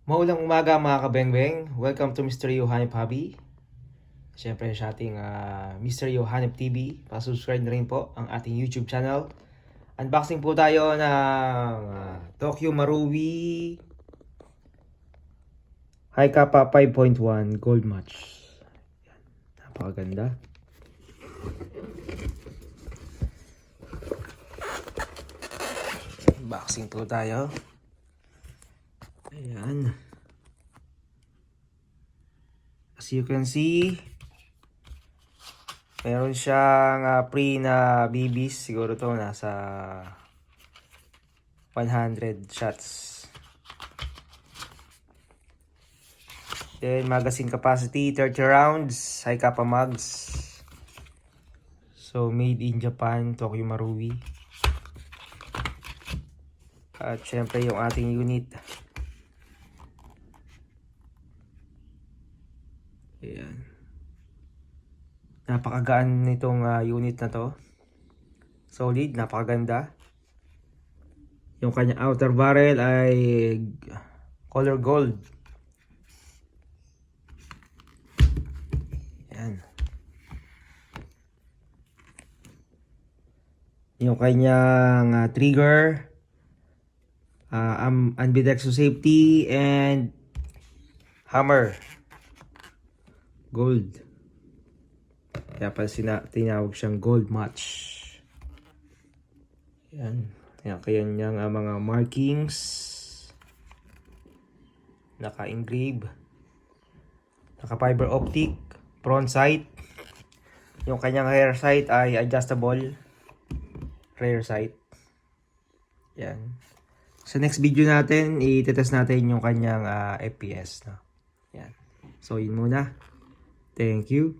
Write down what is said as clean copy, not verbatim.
Maulang umaga mga kabengbeng. Welcome to Mr. Yohanip Hobby. Siyempre sa ating Mr. Yohanip TV. Pasubscribe na rin po ang ating YouTube channel. Unboxing po tayo ng Tokyo Marui High Kappa 5.1 Gold Match. Yan. Napakaganda. Unboxing po tayo. Ayan. As you can see, meron siyang pre na BBs. Siguro to nasa 100 shots. Then magazine capacity 30 rounds, high kappa mags. So made in Japan, Tokyo Marui. At syempre yung ating unit. Ayan. Napakagaan nitong unit na to. Solid, napakaganda. Yung kanyang outer barrel ay color gold. Ayan. Yung kanyang trigger, ambidextrous safety, and hammer. Gold. Kaya pala tinawag siyang gold match. Yan. Yan kaya niyang mga markings. Naka-engrave. Naka-fiber optic. Front sight. Yung kanyang rear sight ay adjustable. Rear sight. Yan. Sa next video natin, i-test natin yung kanyang FPS. No? Yan. So, yun muna. Thank you.